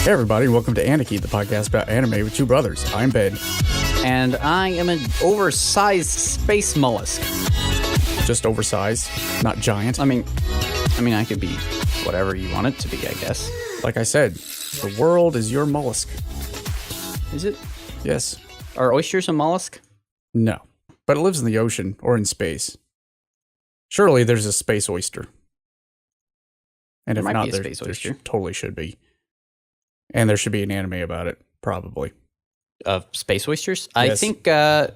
Hey everybody, welcome to Aniki, the podcast about anime with two brothers. I'm Ben. And I am an oversized space mollusk. Just oversized, not giant. I mean, I could be whatever you want it to be, I guess. Like I said, the world is your mollusk. Is it? Yes. Are oysters a mollusk? No. But it lives in the ocean or in space. Surely there's a space oyster. And if There might not, be a there space oyster. totally should be. And there should be an anime about it, probably. Of space oysters? Yes. I think,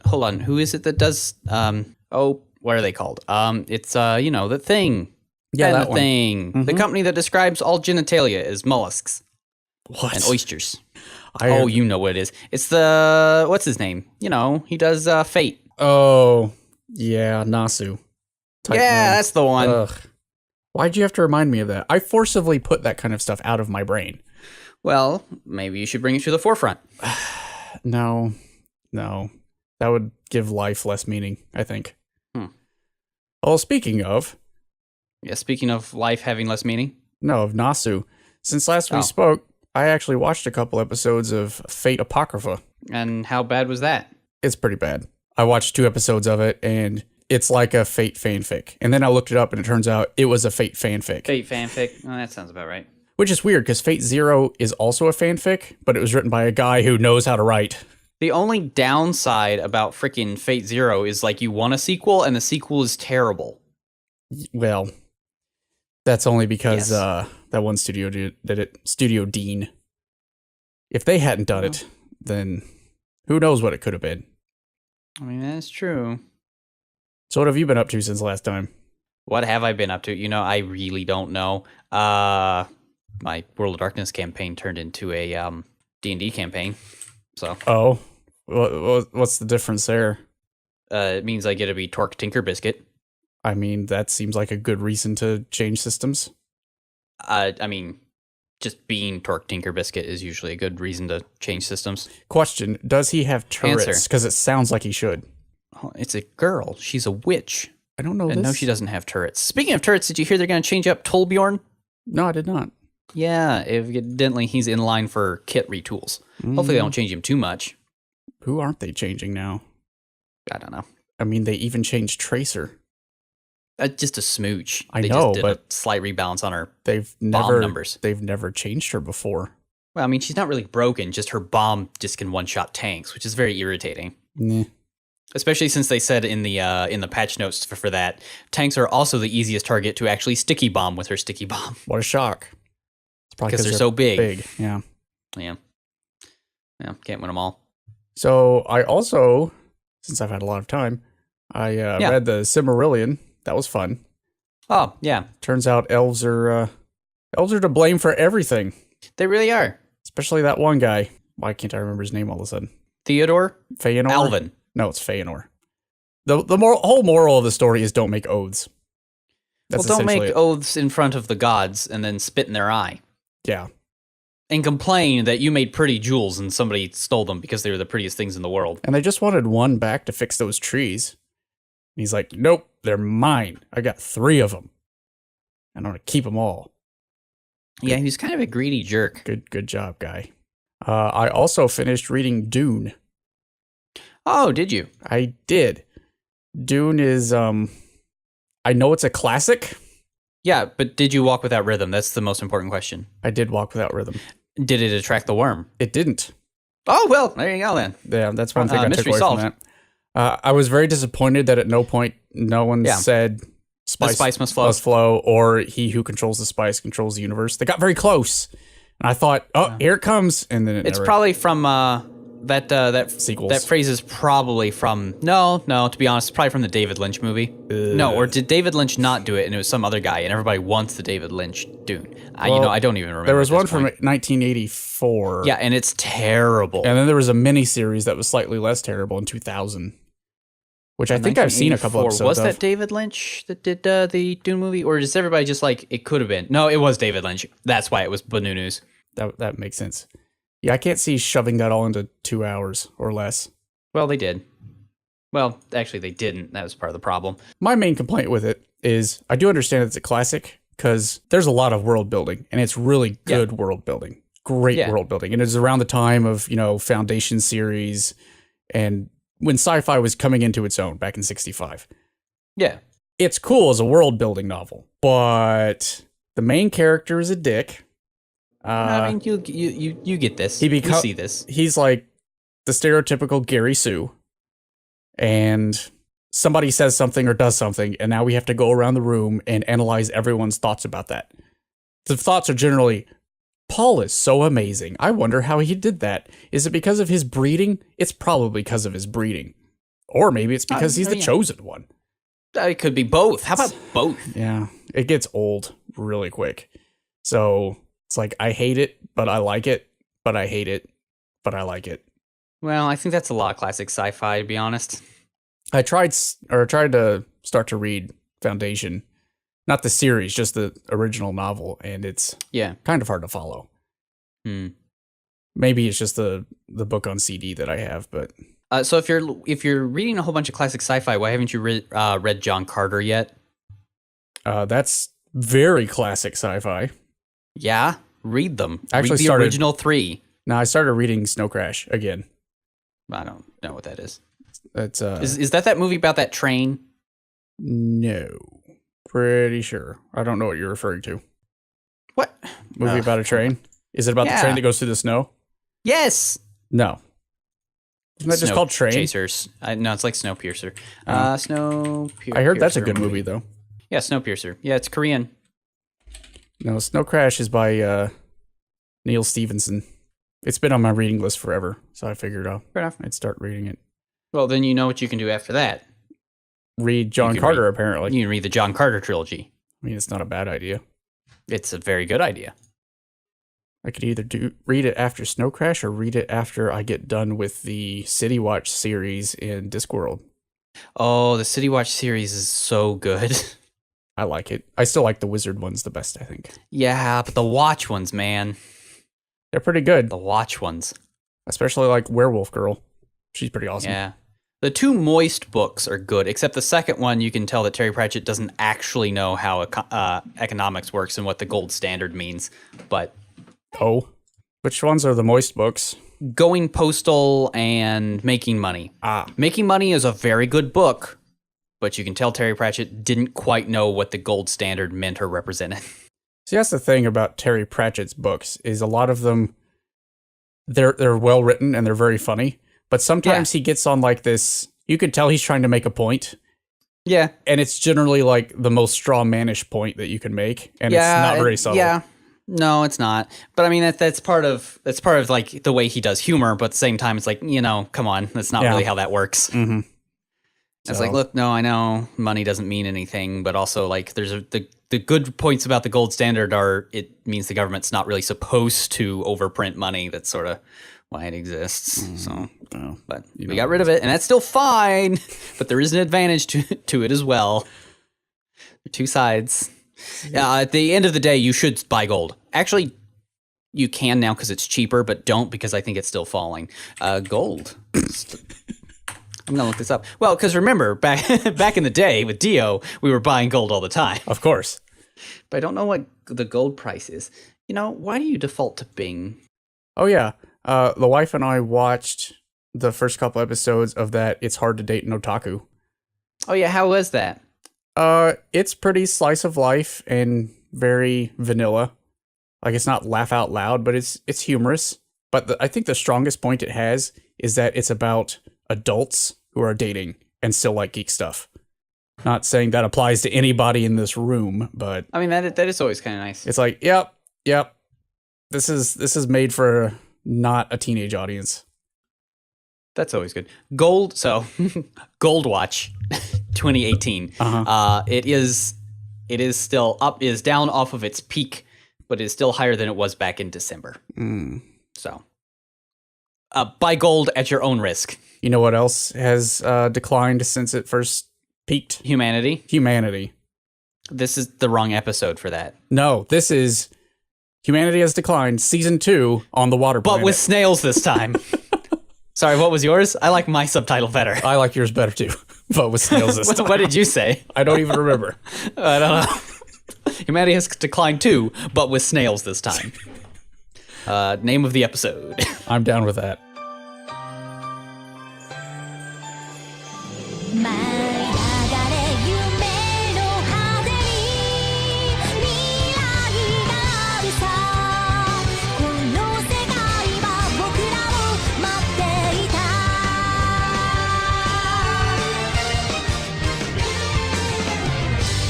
hold on, who is it that does, what are they called? It's, The Thing. Yeah, And that The one. Thing. Mhm. The company that describes all genitalia as mollusks. What? And oysters. I- You know what it is. It's the, what's his name? He does, Fate. Oh, yeah, Nasu. Type Yeah, name. that's the one. Ugh. Why'd you have to remind me of that? I forcibly put that kind of stuff out of my brain. Well, maybe you should bring it to the forefront. No. That would give life less meaning, I think. Well, speaking of... Yeah, speaking of life having less meaning. No, of Nasu. Since last we spoke, I actually watched a couple episodes of Fate Apocrypha. And how bad was that? It's pretty bad. I watched 2 episodes of it, and it's like a Fate fanfic. And then I looked it up, and it turns out it was a Fate fanfic. Fate fanfic? Oh, that sounds about right. Which is weird, because Fate Zero is also a fanfic, but it was written by a guy who knows how to write. The only downside about freaking Fate Zero is, you want a sequel, and the sequel is terrible. Well, that's only because Yes. that one studio did it. Studio Dean. If they hadn't done it, then who knows what it could have been. I mean, that's true. So what have you been up to since last time? What have I been up to? I really don't know. My World of Darkness campaign turned into a D&D campaign. So Oh, what's the difference there? it means I get to be Torque Tinker Biscuit. I mean, that seems like a good reason to change systems. Just being Torque Tinker Biscuit is usually a good reason to change systems. Question, does he have turrets? Answer. Because it sounds like he should. Oh, it's a girl. She's a witch. I don't know And this. no, she doesn't have turrets. Speaking of turrets, did you hear they're going to change up Tollbjorn? No, I did not. Yeah, evidently he's in line for kit retools. Hopefully they don't change him too much. Who aren't they changing now? I don't know. I mean, they even changed Tracer. Just a smooch. I They know, just did but a slight rebalance on her They've bomb never numbers. They've never changed her before. Well, she's not really broken. Just her bomb just can one-shot tanks, which is very irritating. Nah. Especially since they said in the patch notes for that, tanks are also the easiest target to actually sticky bomb with her sticky bomb. What a shock. It's probably Because they're so big. Yeah. Yeah, can't win them all. So I also, since I've had a lot of time, I read the Silmarillion. That was fun. Oh, yeah. Turns out elves are to blame for everything, They really are. especially that one guy. Why can't I remember his name all of a sudden? Theodore? Feanor? Alvin. No, it's Feanor. The whole moral of the story is don't make oaths. That's Don't essentially make it. oaths in front of the gods and then spit in their eye. Yeah. And complain that you made pretty jewels and somebody stole them because they were the prettiest things in the world. And they just wanted one back to fix those trees. And he's like, nope, they're mine. I got 3 of them. And I'm going to keep them all. Yeah, he was kind of a greedy jerk. Good job, guy. I also finished reading Dune. Oh, did you? I did. Dune is, I know it's a classic. Yeah, but did you walk without rhythm? That's the most important question. I did walk without rhythm. Did it attract the worm? It didn't. Oh, well, there you go then. Yeah, that's one thing I took mystery away solved. from that. I was very disappointed that at no point no one said spice must flow, or he who controls the spice controls the universe. They got very close. And I thought, here it comes. And then It's probably from that Sequels. That phrase is probably from no. To be honest, it's probably from the David Lynch movie. No, or did David Lynch not do it and it was some other guy and everybody wants the David Lynch Dune? I don't even remember. There was at this one from point. 1984. Yeah, and it's terrible. And then there was a mini series that was slightly less terrible in 2000, which I think I've seen a couple 1984. episodes Was of. that David Lynch that did the Dune movie, or is everybody just like it could have been? No, it was David Lynch. That's why it was Banu News. That makes sense. Yeah, I can't see shoving that all into 2 hours or less. Well, they did. Well, actually, they didn't. That was part of the problem. My main complaint with it is I do understand it's a classic because there's a lot of world building and it's really good world building. great world building. And it was around the time of, Foundation series and when sci-fi was coming into its own back in 65. Yeah. It's cool as a world building novel, but the main character is a dick. I mean, you get this. You see this. He's like the stereotypical Gary Sue. And somebody says something or does something, and now we have to go around the room and analyze everyone's thoughts about that. The thoughts are generally, Paul is so amazing. I wonder how he did that. Is it because of his breeding? It's probably because of his breeding. Or maybe it's because he's the chosen one. It could be both. How about both? Yeah, it gets old really quick. So it's like, I hate it, but I like it, but I hate it, but I like it. Well, I think that's a lot of classic sci-fi, to be honest. I tried to start to read Foundation, not the series, just the original novel, and it's kind of hard to follow. Maybe it's just the book on CD that I have, but so if you're reading a whole bunch of classic sci-fi, why haven't you read John Carter yet? That's very classic sci-fi. Yeah, read them. I actually read the original 3. No, I started reading Snow Crash again. I don't know what that is. That's is that movie about that train? No, pretty sure. I don't know what you're referring to. What movie about a train? Is it about the train that goes through the snow? Yes. No. Isn't that just called Train Chasers? No, it's like Snowpiercer. Snowpiercer. I heard that's a good movie though. Yeah, Snowpiercer. Yeah, it's Korean. No, Snow Crash is by Neil Stephenson. It's been on my reading list forever, so I figured I'd start reading it. Well, then you know what you can do after that. Read John Carter, apparently. You can read the John Carter trilogy. I mean, it's not a bad idea. It's a very good idea. I could either read it after Snow Crash or read it after I get done with the City Watch series in Discworld. Oh, the City Watch series is so good. I like it. I still like the Wizard ones the best, I think. Yeah, but the Watch ones, man. They're pretty good. The Watch ones. Especially like Werewolf Girl. She's pretty awesome. Yeah. The 2 Moist books are good, except the second one, you can tell that Terry Pratchett doesn't actually know how economics works and what the gold standard means. But which ones are the Moist books? Going Postal and Making Money. Making Money is a very good book, but you can tell Terry Pratchett didn't quite know what the gold standard meant or represented. See, that's the thing about Terry Pratchett's books, is a lot of them, they're well written and they're very funny, but sometimes he gets on like this, you could tell he's trying to make a point. Yeah. And it's generally like the most straw-manish point that you can make, and it's not very subtle. Yeah. No, it's not. But I mean, that's part of like the way he does humor, but at the same time, it's like, come on, that's not really how that works. Mm-hmm. It's like, look, no, I know money doesn't mean anything, but also like there's the good points about the gold standard are it means the government's not really supposed to overprint money. That's sort of why it exists. But we got rid of it, and that's still fine. But there is an advantage to it as well. There are 2 sides. At the end of the day, you should buy gold. Actually, you can now because it's cheaper, but don't because I think it's still falling. Gold. I'm going to look this up. Well, because remember, back in the day with Dio, we were buying gold all the time. Of course. But I don't know what the gold price is. Why do you default to Bing? Oh, yeah. The wife and I watched the first couple episodes of that It's Hard to Date an Otaku. Oh, yeah. How was that? It's pretty slice of life and very vanilla. Like, it's not laugh out loud, but it's humorous. But I think the strongest point it has is that it's about adults who are dating and still like geek stuff. Not saying that applies to anybody in this room, but I mean that is always kind of nice. It's like, yep. This is made for not a teenage audience. That's always good. Gold. So, Gold Watch, 2018. It is still up, is down off of its peak, but is still higher than it was back in December. So, buy gold at your own risk. You know what else has declined since it first peaked? Humanity. This is the wrong episode for that. No, this is Humanity Has Declined, Season 2 on the Water Planet. But with snails this time. Sorry, what was yours? I like my subtitle better. I like yours better too, but with snails this time. What did you say? I don't even remember. I don't know. Humanity Has Declined too, but with snails this time. Name of the episode. I'm down with that.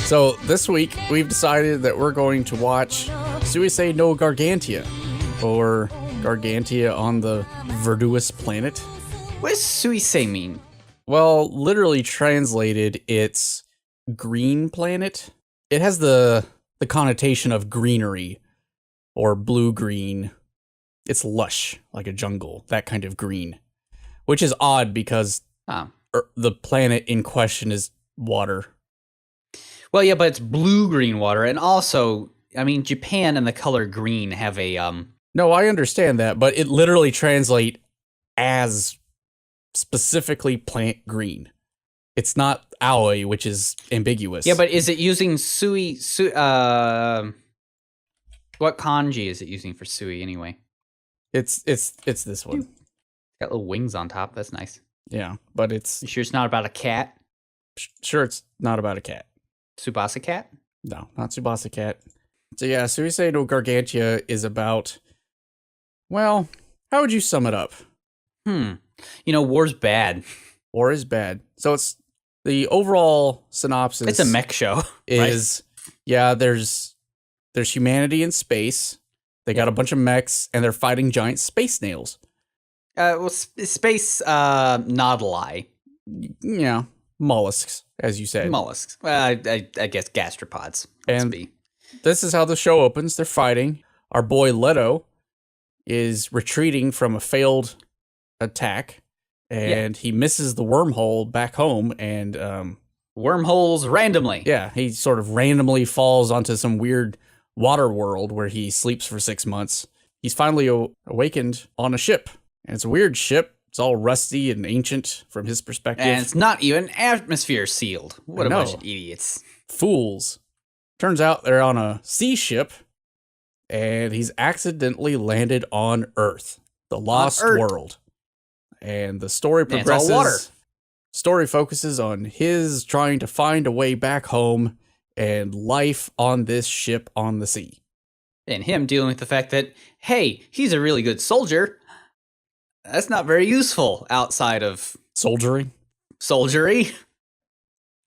So this week, we've decided that we're going to watch Suisei no Gargantia, or Gargantia on the Verdurous Planet. What does Suisei mean? Well, literally translated, it's green planet. It has the connotation of greenery, or blue-green. It's lush, like a jungle, that kind of green. Which is odd because the planet in question is water. Well, yeah, but it's blue-green water, and also, I mean, Japan and the color green have a No, I understand that, but it literally translates as specifically plant green. It's not aoi, which is ambiguous. Yeah, but is it using what kanji is it using for sui anyway? It's this one. Got little wings on top. That's nice. Yeah, but it's... You sure it's not about a cat? Sure, it's not about a cat. Tsubasa cat? No, not Tsubasa cat. So yeah, Suisei no Gargantia is about... Well, how would you sum it up? You know, war's bad. War is bad. So it's... The overall synopsis... It's a mech show. Is... Right? Yeah, there's humanity in space. They got a bunch of mechs, and they're fighting giant space snails. Well, space, not a lie. Yeah, mollusks, as you said. Mollusks. I guess gastropods. And this is how the show opens. They're fighting. Our boy Leto is retreating from a failed attack, and he misses the wormhole back home, and... wormholes randomly. Yeah, he sort of randomly falls onto some weird water world where he sleeps for 6 months. He's finally awakened on a ship, and it's a weird ship. It's all rusty and ancient from his perspective. And it's not even atmosphere sealed. What a bunch of idiots. Fools. Turns out they're on a sea ship, and he's accidentally landed on Earth, the lost world. And the story progresses. It's all water. Story focuses on his trying to find a way back home and life on this ship on the sea. And him dealing with the fact that, hey, he's a really good soldier. That's not very useful outside of... Soldiery.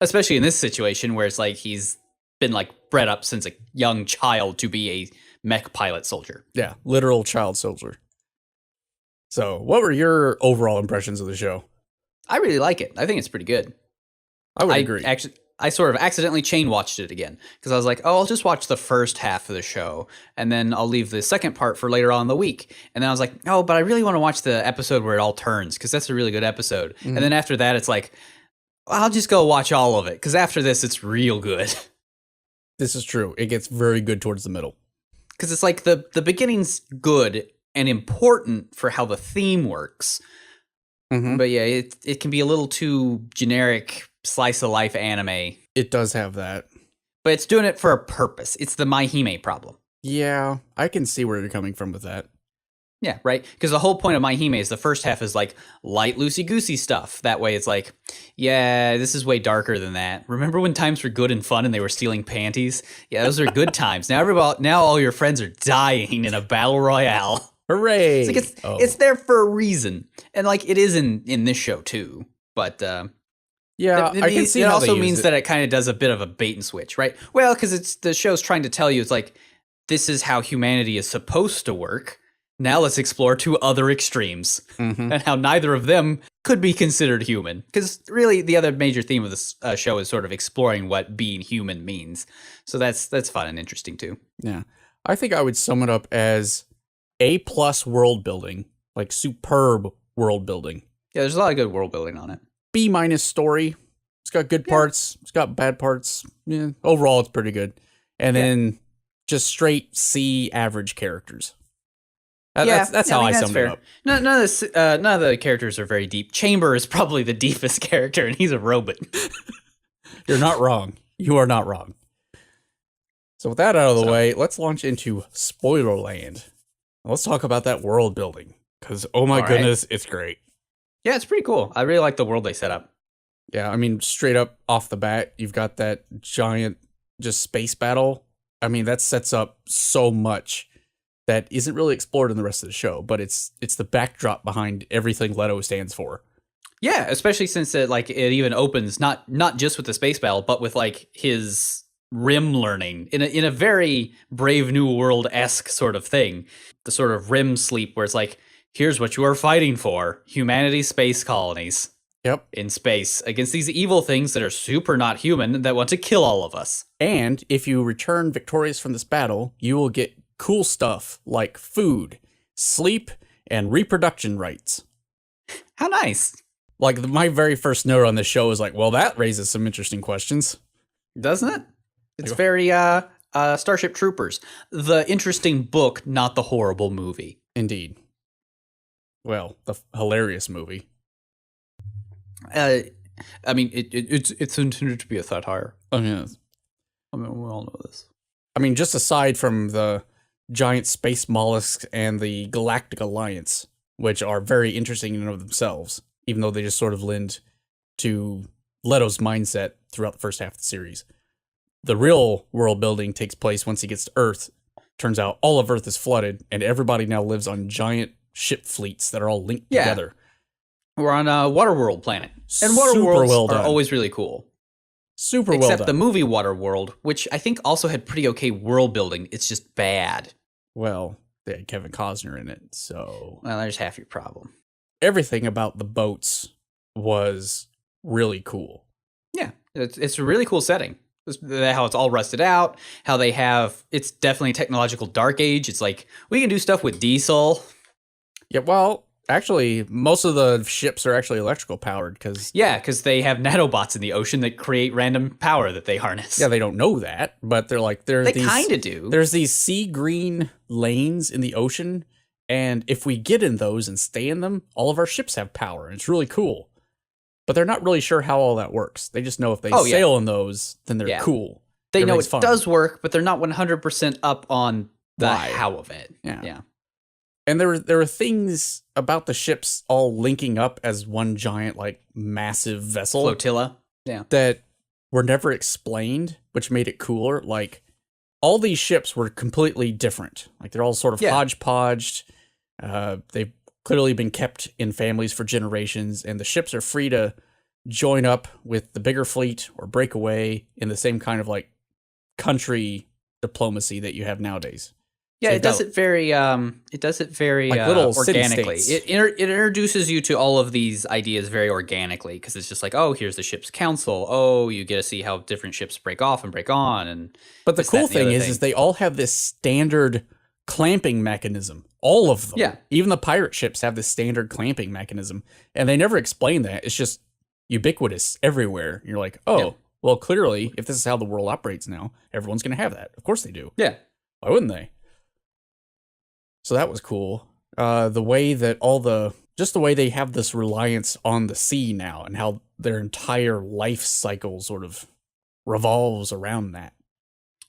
Especially in this situation where it's like he's been like bred up since a young child to be a mech pilot soldier. Yeah, literal child soldier. So, what were your overall impressions of the show? I really like it. I think it's pretty good. I would agree. I sort of accidentally chain watched it again because I was like, oh, I'll just watch the first half of the show and then I'll leave the second part for later on in the week. And then I was like, oh, but I really want to watch the episode where it all turns because that's a really good episode. Mm-hmm. And then after that, it's like, I'll just go watch all of it because after this, it's real good. This is true. It gets very good towards the middle. Because it's like the beginning's good and important for how the theme works. Mm-hmm. But yeah, it can be a little too generic slice of life anime. It does have that. But it's doing it for a purpose. It's the Mai-Hime problem. Yeah, I can see where you're coming from with that. Yeah, right? Because the whole point of Mai-Hime is the first half is like light loosey-goosey stuff. That way it's like, yeah, this is way darker than that. Remember when times were good and fun and they were stealing panties? Yeah, those are good times. Now all your friends are dying in a battle royale. Hooray! It's there for a reason. And like it is in this show too. But yeah, I can see it how also means that it kind of does a bit of a bait and switch, right? Well, because it's the show's trying to tell you it's like this is how humanity is supposed to work. Now let's explore two other extremes and how neither of them could be considered human. Because really, the other major theme of this show is sort of exploring what being human means. So that's fun and interesting too. Yeah, I think I would sum it up as A+ world building, like superb world building. Yeah, there's a lot of good world building on it. B- story. It's got good parts. It's got bad parts. Yeah, overall, it's pretty good. And then just straight C average characters. That's how I sum it up. None of the characters are very deep. Chamber is probably the deepest character, and he's a robot. You're not wrong. You are not wrong. So with that out of the way, let's launch into Spoilerland. Let's talk about that world building, because oh my goodness, it's great. Yeah, it's pretty cool. I really like the world they set up. Yeah, I mean, straight up off the bat, you've got that giant just space battle. I mean, that sets up so much that isn't really explored in the rest of the show, but it's the backdrop behind everything Leto stands for. Yeah, especially since it even opens not just with the space battle, but with like his rim learning in a very Brave New World-esque sort of thing. The sort of rim sleep where it's like, here's what you are fighting for: humanity's space colonies. Yep. In space against these evil things that are super not human that want to kill all of us. And if you return victorious from this battle, you will get cool stuff like food, sleep, and reproduction rights. How nice. Like, my very first note on this show is like, well, that raises some interesting questions. Doesn't it? It's very Starship Troopers. The interesting book, not the horrible movie. Indeed. Well, the hilarious movie. I mean, it's intended to be a satire. Oh, yeah. I mean, we all know this. I mean, just aside from the giant space mollusks and the Galactic Alliance, which are very interesting in and of themselves, even though they just sort of lend to Leto's mindset throughout the first half of the series. The real world building takes place once he gets to Earth. Turns out all of Earth is flooded, and everybody now lives on giant ship fleets that are all linked together. We're on a Waterworld planet. And Waterworlds are always really cool. Super well done. Except the movie Waterworld, which I think also had pretty okay world building. It's just bad. Well, they had Kevin-Costner in it, so... Well, there's half your problem. Everything about the boats was really cool. Yeah, it's a really cool setting. How it's all rusted out, how they have... It's definitely a technological dark age. It's like, we can do stuff with diesel. Yeah, well... Actually, most of the ships are actually electrical powered because... Yeah, because they have nanobots in the ocean that create random power that they harness. Yeah, they don't know that, but they're like... They kind of do. There's these sea green lanes in the ocean, and if we get in those and stay in them, all of our ships have power, and it's really cool. But they're not really sure how all that works. They just know if they sail in those, then they're cool. They know it does work, but they're not 100% up on the how of it. Yeah. And there were things about the ships all linking up as one giant, like, massive vessel. Flotilla. Yeah. That were never explained, which made it cooler. Like, all these ships were completely different. Like, they're all sort of hodgepodged. They've clearly been kept in families for generations, and the ships are free to join up with the bigger fleet or break away in the same kind of, like, country diplomacy that you have nowadays. Yeah, so it does it very like little organically. It introduces you to all of these ideas very organically because it's just like, oh, here's the ship's council. Oh, you get to see how different ships break off and break on. But the cool thing is they all have this standard clamping mechanism. All of them. Yeah. Even the pirate ships have this standard clamping mechanism. And they never explain that. It's just ubiquitous everywhere. You're like, oh, well, clearly, if this is how the world operates now, everyone's going to have that. Of course they do. Yeah. Why wouldn't they? So that was cool. The way that the way they have this reliance on the sea now and how their entire life cycle sort of revolves around that.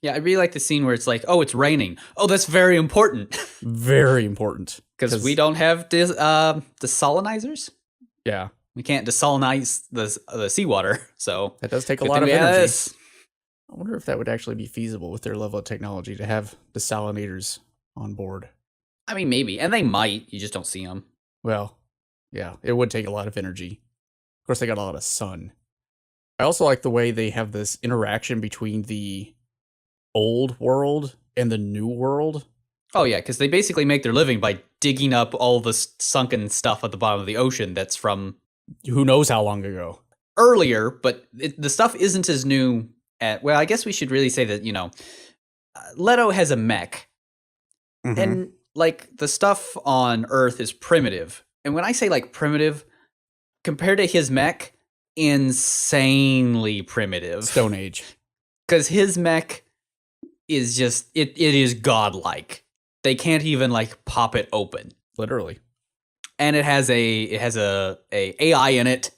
Yeah, I really like the scene where it's like, oh, it's raining. Oh, that's very important. Very important. Because we don't have desalinizers. Yeah. We can't desalinize the seawater, so... That does take a lot of energy. I wonder if that would actually be feasible with their level of technology to have desalinators on board. I mean, maybe. And they might. You just don't see them. Well, yeah, it would take a lot of energy. Of course, they got a lot of sun. I also like the way they have this interaction between the old world and the new world. Oh, yeah, because they basically make their living by digging up all the sunken stuff at the bottom of the ocean that's from... Who knows how long ago. Earlier, but the stuff isn't as new well, I guess we should really say that, Leto has a mech. Mm-hmm. And... like, the stuff on Earth is primitive. And when I say, like, primitive, compared to his mech, insanely primitive. Stone Age. Because his mech is just, it is godlike. They can't even, like, pop it open. Literally. And it has a AI in it.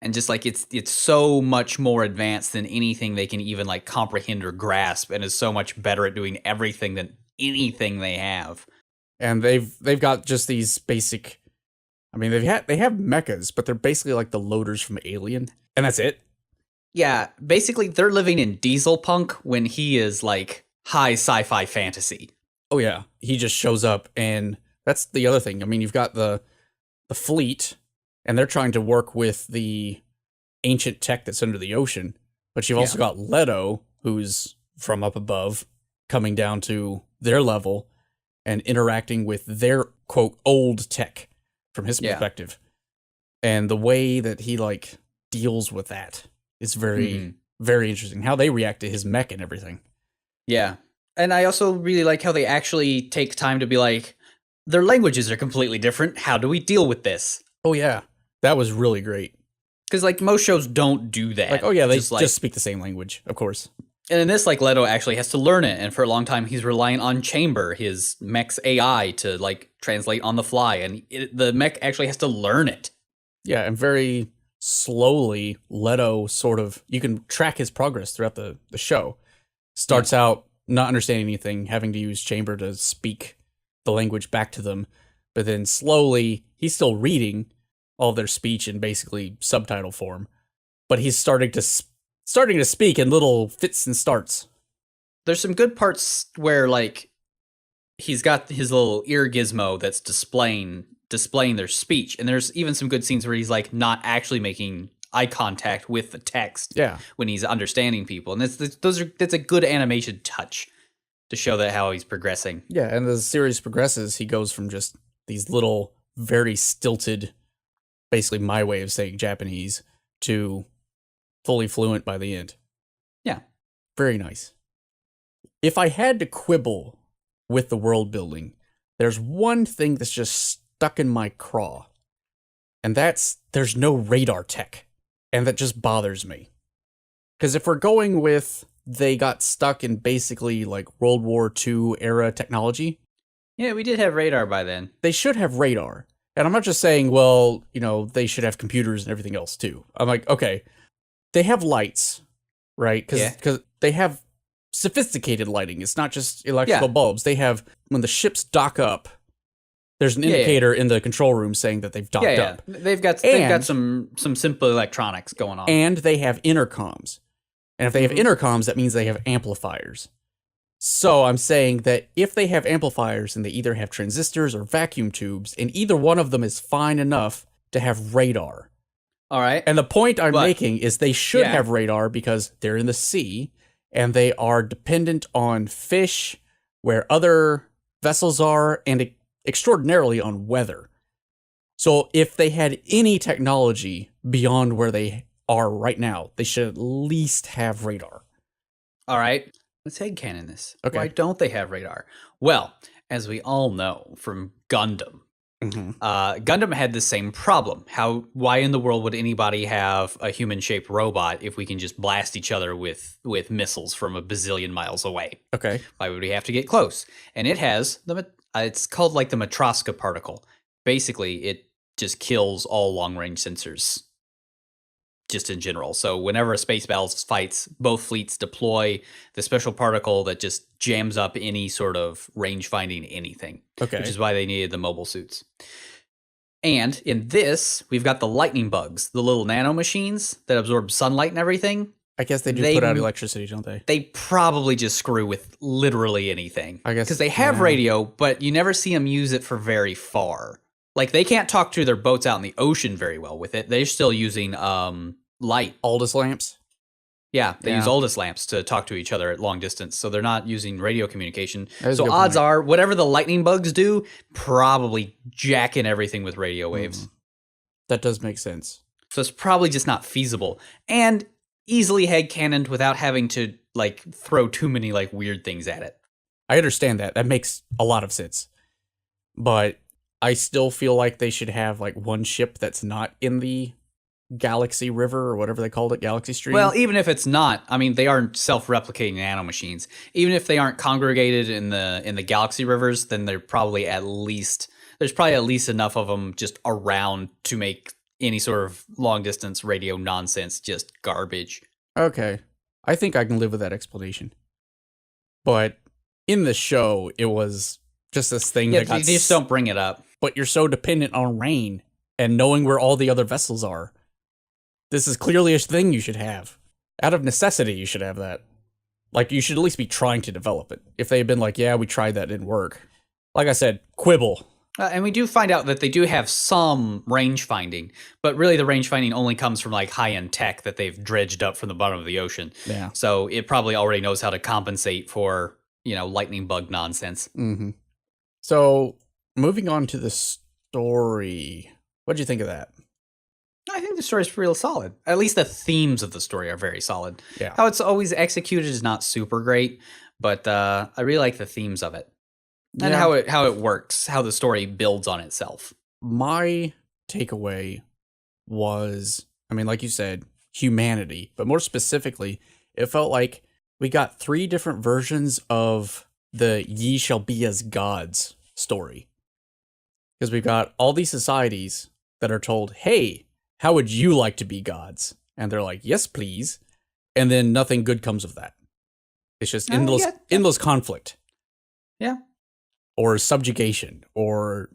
And just, like, it's so much more advanced than anything they can even, like, comprehend or grasp. And is so much better at doing everything than anything they have. And they've got just these basic. I mean, they have mechas, but they're basically like the loaders from Alien, and that's it. Yeah, basically they're living in diesel punk when he is like high sci-fi fantasy. Oh yeah, he just shows up, and that's the other thing. I mean, you've got the fleet, and they're trying to work with the ancient tech that's under the ocean, but you've also got Leto, who's from up above, coming down to their level and interacting with their, quote, old tech from his perspective. And the way that he, like, deals with that is very, very interesting. How they react to his mech and everything. Yeah. And I also really like how they actually take time to be like, their languages are completely different. How do we deal with this? Oh, yeah. That was really great. Because, like, most shows don't do that. Like, oh, yeah, they just speak the same language, of course. And in this, like, Leto actually has to learn it. And for a long time, he's relying on Chamber, his mech's AI, to, like, translate on the fly. And the mech actually has to learn it. Yeah, and very slowly, Leto sort of, you can track his progress throughout the show. Starts out not understanding anything, having to use Chamber to speak the language back to them. But then slowly, he's still reading all their speech in basically subtitle form. But he's starting to speak in little fits and starts. There's some good parts where, like, he's got his little ear gizmo that's displaying their speech, and there's even some good scenes where he's like not actually making eye contact with the text when he's understanding people, and that's a good animation touch to show that how he's progressing. Yeah, and as the series progresses, he goes from just these little very stilted, basically my way of saying Japanese, to fully fluent by the end. Yeah. Very nice. If I had to quibble with the world building, there's one thing that's just stuck in my craw. And that's, there's no radar tech. And that just bothers me. Because if we're going with, they got stuck in basically like World War II era technology. Yeah, we did have radar by then. They should have radar. And I'm not just saying, well, they should have computers and everything else too. I'm like, okay, they have lights, right? Because they have sophisticated lighting. It's not just electrical bulbs. They have, when the ships dock up, there's an indicator in the control room saying that they've docked up. They've got some simple electronics going on. And they have intercoms. And if they have intercoms, that means they have amplifiers. So I'm saying that if they have amplifiers and they either have transistors or vacuum tubes, and either one of them is fine enough to have radar. All right. And the point I'm making is they should have radar because they're in the sea and they are dependent on fish where other vessels are and extraordinarily on weather. So if they had any technology beyond where they are right now, they should at least have radar. All right. Let's headcanon this. Okay. Why don't they have radar? Well, as we all know from Gundam, Gundam had the same problem. Why in the world would anybody have a human-shaped robot if we can just blast each other with missiles from a bazillion miles away? Okay. Why would we have to get close? And it has it's called like the Matroska particle. Basically, it just kills all long-range sensors. Just in general. So whenever a space battle fights, both fleets deploy the special particle that just jams up any sort of range finding anything. Okay. Which is why they needed the mobile suits. And in this, we've got the lightning bugs, the little nano machines that absorb sunlight and everything. I guess they put out electricity, don't they? They probably just screw with literally anything. I guess. Because they have radio, but you never see them use it for very far. Like, they can't talk to their boats out in the ocean very well with it. They're still using light. Aldous lamps? Yeah, they use Aldous lamps to talk to each other at long distance, so they're not using radio communication. So odds are, whatever the lightning bugs do, probably jacking everything with radio waves. That does make sense. So it's probably just not feasible. And easily headcanoned without having to, like, throw too many, like, weird things at it. I understand that. That makes a lot of sense. But I still feel like they should have, like, one ship that's not in the Galaxy River or whatever they called it, Galaxy Stream. Well, even if it's not, I mean, they are self-replicating nanomachines. Even if they aren't congregated in the Galaxy Rivers, then there's probably at least enough of them just around to make any sort of long-distance radio nonsense just garbage. Okay. I think I can live with that explanation. But in the show, it was just this thing Yeah, that got... you just don't bring it up. But you're so dependent on rain and knowing where all the other vessels are. This is clearly a thing you should have. Out of necessity, you should have that. Like, you should at least be trying to develop it. If they had been like, yeah, we tried that, it didn't work. Like I said, quibble. And we do find out that they do have some range finding, but really the range finding only comes from like high-end tech that they've dredged up from the bottom of the ocean. Yeah. So it probably already knows how to compensate for, lightning bug nonsense. Mm-hmm. So, moving on to the story. What'd you think of that? I think the story's real solid. At least the themes of the story are very solid. Yeah. How it's always executed is not super great, but I really like the themes of it. And how it works, how the story builds on itself. My takeaway was, like you said, humanity. But more specifically, it felt like we got 3 different versions of the ye shall be as gods story. Because we've got all these societies that are told, hey, how would you like to be gods? And they're like, yes, please. And then nothing good comes of that. It's just endless conflict. Yeah. Or subjugation, or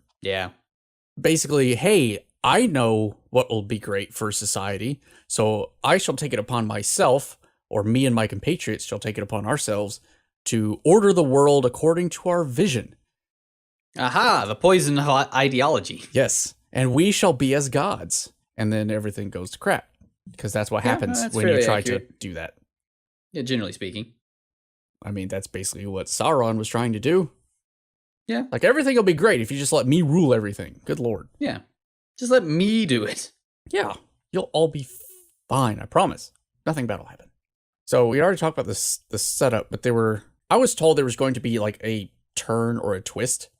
basically, hey, I know what will be great for society, so I shall take it upon myself, or me and my compatriots shall take it upon ourselves, to order the world according to our vision. Aha, the poison ideology. Yes, and we shall be as gods, and then everything goes to crap, because that's what happens when you try to do that. Yeah, generally speaking. That's basically what Sauron was trying to do. Yeah. Like, everything will be great if you just let me rule everything. Good Lord. Yeah. Just let me do it. Yeah. You'll all be fine. I promise. Nothing bad will happen. So we already talked about the setup, but I was told there was going to be like a turn or a twist.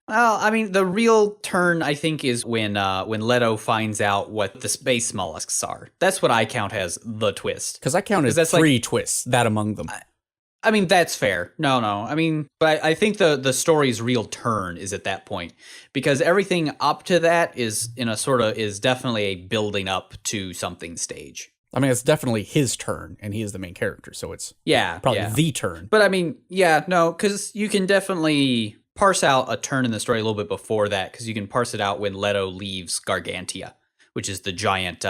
Well, the real turn, I think, is when Leto finds out what the space mollusks are. That's what I count as the twist. Because I counted 3 twists, that among them. That's fair. No. But I think the story's real turn is at that point, because everything up to that is definitely a building up to something stage. It's definitely his turn, and he is the main character, so it's probably the turn. But because you can definitely parse out a turn in the story a little bit before that, because you can parse it out when Leto leaves Gargantia, which is the giant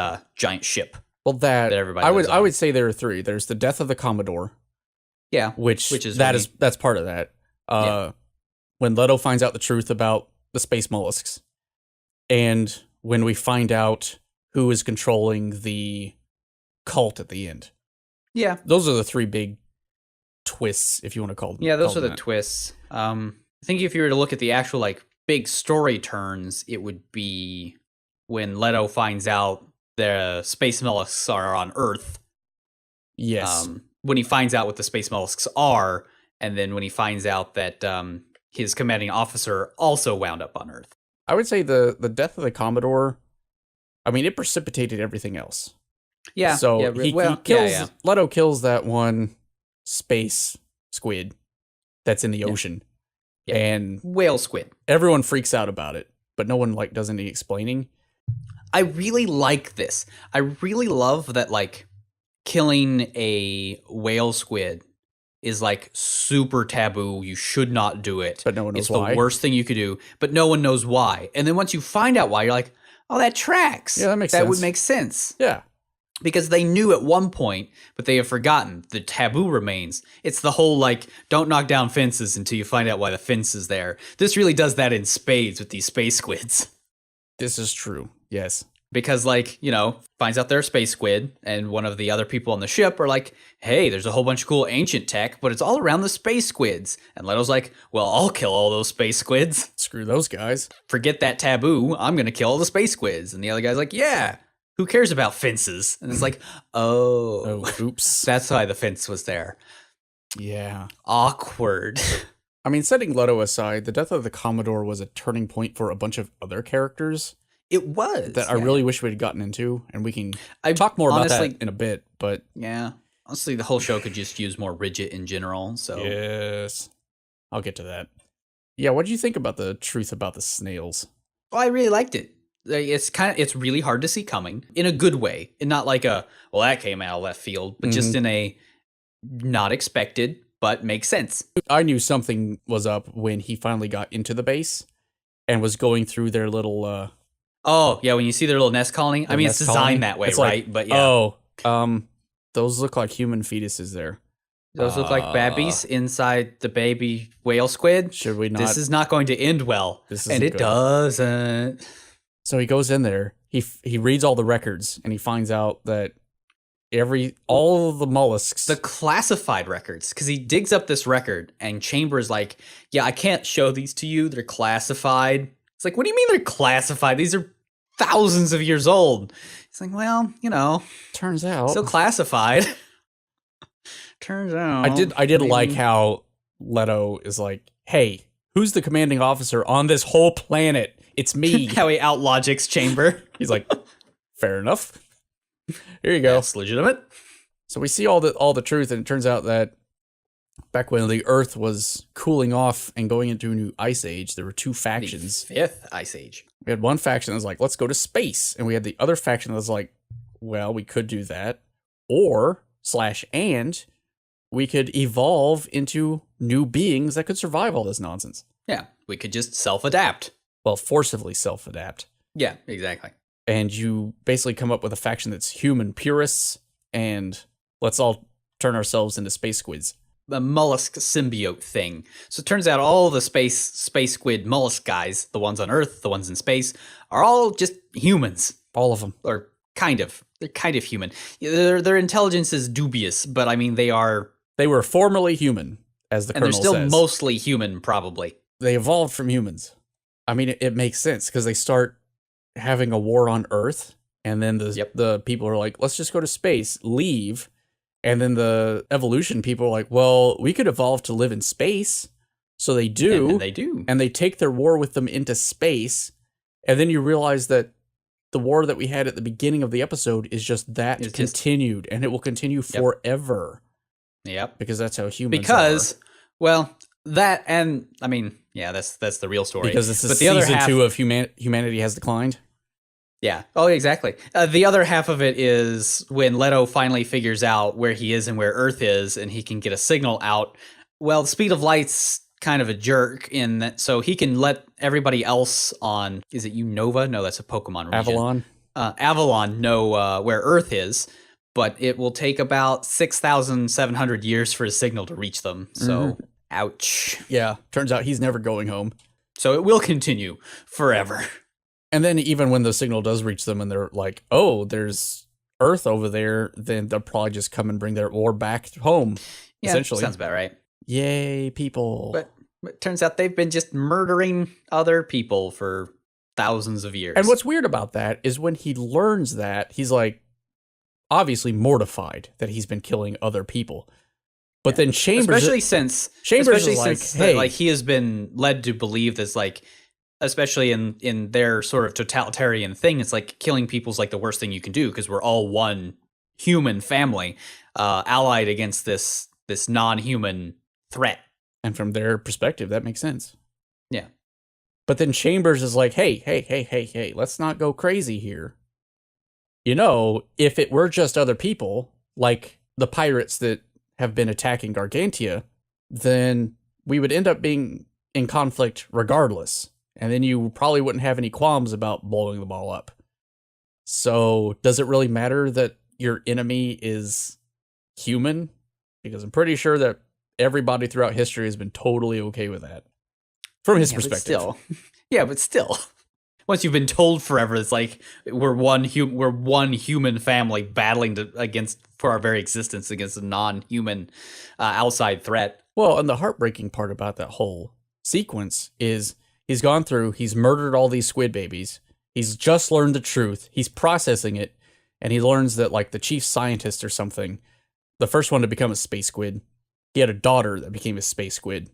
ship. Well, that everybody I would say there are 3. There's the death of the Commodore. Yeah, which is that's part of that. When Leto finds out the truth about the space mollusks, and when we find out who is controlling the cult at the end. Yeah, those are the 3 big twists, if you want to call them. Yeah, those are the twists. I think if you were to look at the actual big story turns, it would be when Leto finds out the space mollusks are on Earth. Yes. When he finds out what the space mollusks are, and then when he finds out that his commanding officer also wound up on Earth. I would say the death of the Commodore, it precipitated everything else. Yeah. So he kills, Leto kills that one space squid that's in the ocean. Yeah. And whale squid. Everyone freaks out about it, but no one does any explaining. I really like this. I really love that killing a whale squid is super taboo. You should not do it. But no one knows why. It's the worst thing you could do, but no one knows why. And then once you find out why, you're like, oh, that tracks. Yeah, that makes sense. That would make sense. Yeah. Because they knew at one point, but they have forgotten. The taboo remains. It's the whole don't knock down fences until you find out why the fence is there. This really does that in spades with these space squids. This is true. Yes. Because, finds out they're a space squid, and one of the other people on the ship are like, hey, there's a whole bunch of cool ancient tech, but it's all around the space squids. And Leto's like, well, I'll kill all those space squids. Screw those guys. Forget that taboo. I'm going to kill all the space squids. And the other guy's like, yeah, who cares about fences? And it's like, oh, oops. That's why the fence was there. Yeah. Awkward. Setting Leto aside, the death of the Commodore was a turning point for a bunch of other characters. It was. That I really wish we had gotten into, and we can talk more about that in a bit, but... Yeah. Honestly, the whole show could just use more Ridget in general, so... Yes. I'll get to that. Yeah, what did you think about the truth about the snails? Well, I really liked it. It's really hard to see coming, in a good way. And not that came out of left field, but just in a not expected. but makes sense. I knew something was up when he finally got into the base and was going through their little Oh, yeah, when you see their little nest colony. I mean, it's designed colony. that way, It's right? like, But yeah. Those look like human fetuses there. Those look like babbies inside the baby whale squid. Should we not? This is not going to end well. And it doesn't. So he goes in there. He reads all the records and he finds out that all of the mollusks, the classified records, because he digs up this record and Chamber's like, yeah, I can't show these to you. They're classified. It's like, what do you mean they're classified? These are thousands of years old. It's like, well, turns out still classified. Turns out I did like how Leto is like, hey, who's the commanding officer on this whole planet? It's me. How he outlogics Chamber. He's like, fair enough. Here you go. That's legitimate. So we see all the truth, and it turns out that back when the Earth was cooling off and going into a new ice age, there were two factions. The fifth ice age. We had one faction that was like, let's go to space. And we had the other faction that was like, well, we could do that. And we could evolve into new beings that could survive all this nonsense. Yeah, we could just self-adapt. Well, forcibly self-adapt. Yeah, exactly. And you basically come up with a faction that's human purists, and let's all turn ourselves into space squids. The mollusk symbiote thing. So it turns out all the space squid mollusk guys, the ones on Earth, the ones in space, are all just humans. All of them. Or kind of. They're kind of human. Their intelligence is dubious, but I mean, they were formerly human, as the colonel says. And they're still mostly human, probably. They evolved from humans. I mean, it makes sense, because they start having a war on Earth, and then the people are like, let's just go to space, leave. And then the evolution people are like, well, we could evolve to live in space. So they do. And they do. And they take their war with them into space. And then you realize that the war that we had at the beginning of the episode is just that continued. And it will continue forever. Yep. Because that's how humans are. Well, that, and I mean, yeah, that's the real story. Because this is season 2 of humanity has declined. Yeah. Oh, exactly. The other half of it is when Leto finally figures out where he is and where Earth is, and he can get a signal out. Well, the speed of light's kind of a jerk in that, so he can let everybody else on, is it Unova? No, that's a Pokemon region. Avalon. Avalon know where Earth is, but it will take about 6,700 years for a signal to reach them. So, ouch. Yeah, turns out he's never going home. So it will continue forever. And then even when the signal does reach them and they're like, oh, there's Earth over there, then they'll probably just come and bring their ore back home, essentially. Sounds about right. Yay, people. But it turns out they've been just murdering other people for thousands of years. And what's weird about that is when he learns that, he's like, obviously mortified that he's been killing other people. But then Chambers... Especially since hey, like he has been led to believe this, like... Especially in their sort of totalitarian thing, it's like killing people's like the worst thing you can do because we're all one human family allied against this non-human threat. And from their perspective, that makes sense. Yeah. But then Chambers is like, hey, let's not go crazy here. If it were just other people, like the pirates that have been attacking Gargantia, then we would end up being in conflict regardless. And then you probably wouldn't have any qualms about blowing them all up. So does it really matter that your enemy is human? Because I'm pretty sure that everybody throughout history has been totally okay with that. From his perspective. But still. Once you've been told forever, it's like we're one human family battling for our very existence against a non-human outside threat. Well, and the heartbreaking part about that whole sequence is... He's gone through, he's murdered all these squid babies. He's just learned the truth. He's processing it. And he learns that, like, the chief scientist or something, the first one to become a space squid, he had a daughter that became a space squid.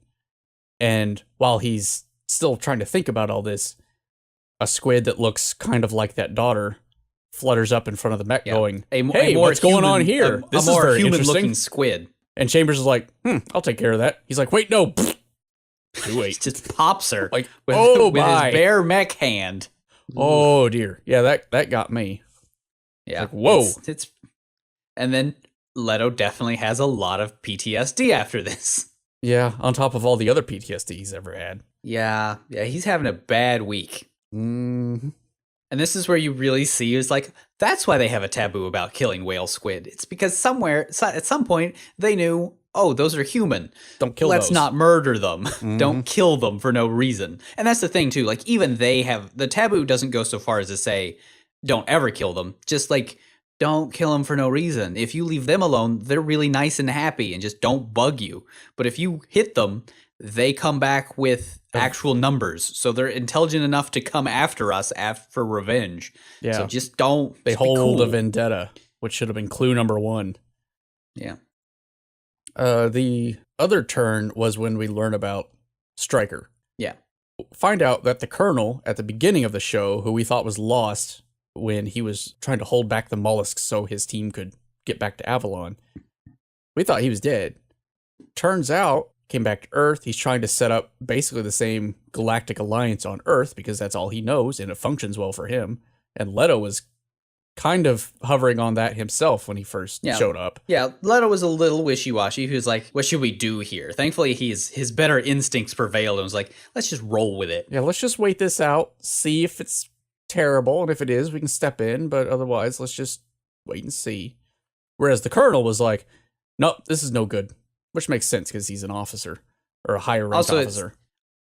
And while he's still trying to think about all this, a squid that looks kind of like that daughter flutters up in front of the mech going, hey, what's going on here? This is a more human-looking squid. And Chambers is like, I'll take care of that. He's like, wait, no. He just pops her like, with his bare mech hand. Oh dear. Yeah, that got me. Yeah. Like, whoa. And then Leto definitely has a lot of PTSD after this. Yeah, on top of all the other PTSD he's ever had. Yeah, he's having a bad week. Mm-hmm. And this is where you really see is like, that's why they have a taboo about killing whale squid. It's because somewhere, at some point, they knew, oh, those are human. Don't kill Let's those. not murder them. Mm-hmm. Don't kill them for no reason. And that's the thing, too. Like, even they have, the taboo doesn't go so far as to say, don't ever kill them. Just like, don't kill them for no reason. If you leave them alone, they're really nice and happy and just don't bug you. But if you hit them, they come back with actual numbers. So they're intelligent enough to come after us for revenge. Yeah. So just don't. They just hold cool. a vendetta, which should have been clue number 1. Yeah. The other turn was when we learn about Stryker. Yeah. Find out that the Colonel at the beginning of the show, who we thought was lost when he was trying to hold back the mollusks so his team could get back to Avalon, we thought he was dead. Turns out, came back to Earth. He's trying to set up basically the same galactic alliance on Earth because that's all he knows and it functions well for him. And Leto was kind of hovering on that himself when he first showed up. Yeah, Leto was a little wishy-washy. He was like, what should we do here? Thankfully, his better instincts prevailed and was like, let's just roll with it. Yeah, let's just wait this out, see if it's terrible, and if it is, we can step in, but otherwise, let's just wait and see. Whereas the Colonel was like, nope, this is no good, which makes sense because he's an officer, or a higher ranked officer.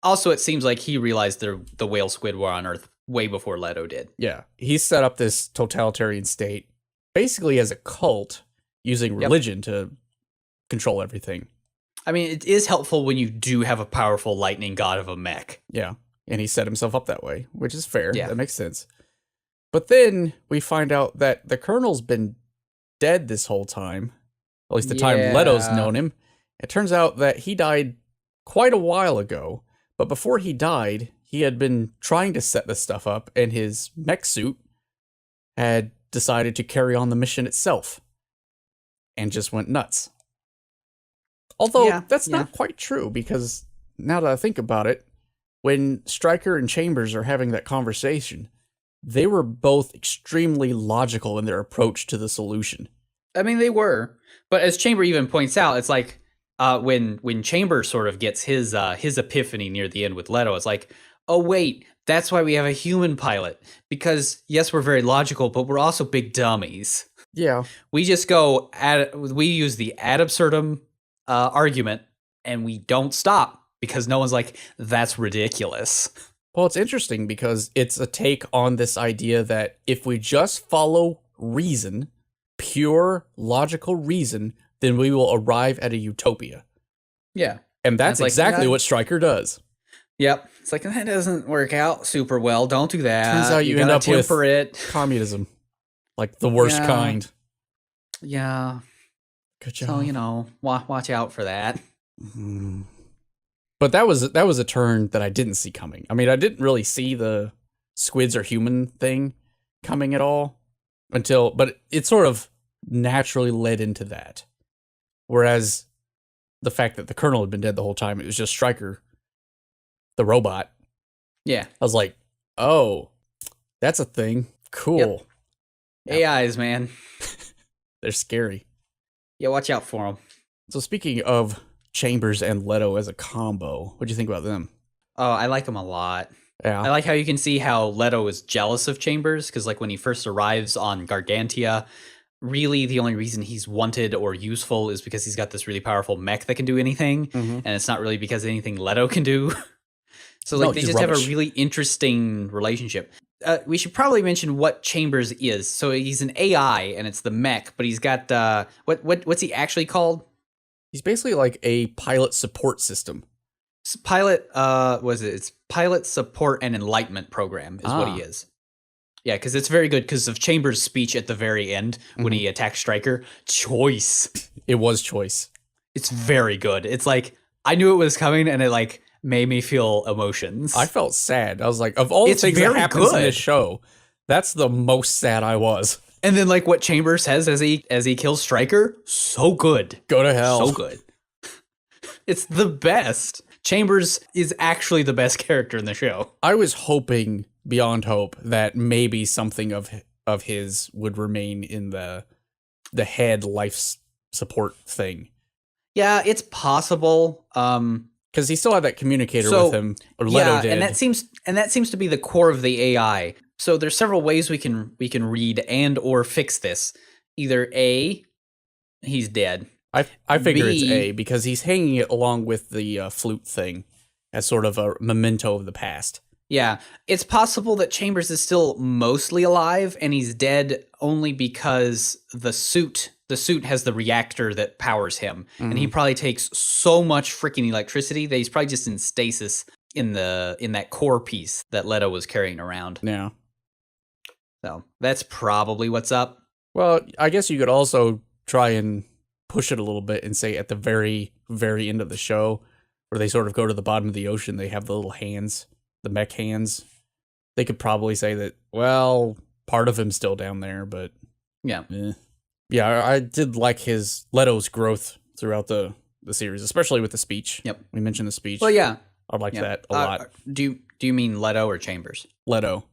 Also, it seems like he realized the whale squid were on Earth way before Leto did. Yeah, he set up this totalitarian state basically as a cult using religion to control everything. I mean, it is helpful when you do have a powerful lightning god of a mech. Yeah, and he set himself up that way, which is fair. Yeah. That makes sense. But then we find out that the Colonel's been dead this whole time, at least the time Leto's known him. It turns out that he died quite a while ago, but before he died, he had been trying to set this stuff up, and his mech suit had decided to carry on the mission itself and just went nuts. Although that's not quite true, because now that I think about it, when Stryker and Chambers are having that conversation, they were both extremely logical in their approach to the solution. I mean, they were. But as Chamber even points out, it's like when Chamber sort of gets his epiphany near the end with Leto, it's like, oh, wait, that's why we have a human pilot. Because, yes, we're very logical, but we're also big dummies. Yeah. We just we use the ad absurdum argument, and we don't stop because no one's like, that's ridiculous. Well, it's interesting because it's a take on this idea that if we just follow reason, pure logical reason, then we will arrive at a utopia. Yeah. And that's exactly what Stryker does. Yep. It's like, that doesn't work out super well. Don't do that. Turns out you end up with communism. Like the worst kind. Yeah. Good job. So, watch out for that. Mm-hmm. But that was a turn that I didn't see coming. I mean, I didn't really see the squids are human thing coming at all but it sort of naturally led into that. Whereas the fact that the Colonel had been dead the whole time, it was just Stryker, the robot. Yeah. I was like, oh, that's a thing. Cool. Yep. AIs, man. They're scary. Yeah, watch out for them. So speaking of Chambers and Leto as a combo, what do you think about them? Oh, I like them a lot. Yeah. I like how you can see how Leto is jealous of Chambers, because like when he first arrives on Gargantia, really the only reason he's wanted or useful is because he's got this really powerful mech that can do anything, and it's not really because of anything Leto can do. So like they just have a really interesting relationship. We should probably mention what Chambers is. So he's an AI, and it's the mech, but he's got what's he actually called? He's basically like a pilot support system. It's pilot support and enlightenment program is what he is. Yeah, because it's very good because of Chambers' speech at the very end when he attacks Stryker. Choice. It was choice. It's very good. It's like, I knew it was coming, and it like made me feel emotions. I felt sad. I was like, of all the things that happens in this show, that's the most sad I was. And then like what Chambers says as he kills Stryker, so good. Go to hell. So good. It's the best. Chambers is actually the best character in the show. I was hoping beyond hope that maybe something of his would remain in the head life support thing. Yeah, it's possible. Because he still had that communicator with him, or Leto did. and that seems to be the core of the AI. So there's several ways we can read and or fix this. Either A, he's dead. I figure it's A, because he's hanging it along with the flute thing as sort of a memento of the past. Yeah, it's possible that Chambers is still mostly alive and he's dead only because the suit has the reactor that powers him, and he probably takes so much freaking electricity that he's probably just in stasis in that core piece that Leto was carrying around. Yeah. So that's probably what's up. Well, I guess you could also try and push it a little bit and say at the very, very end of the show, where they sort of go to the bottom of the ocean, they have the little hands, the mech hands. They could probably say that, well, part of him's still down there, but yeah. Yeah, I did like Leto's growth throughout the series, especially with the speech. Yep. We mentioned the speech. Well, yeah. I like that a lot. Do you mean Leto or Chambers? Leto.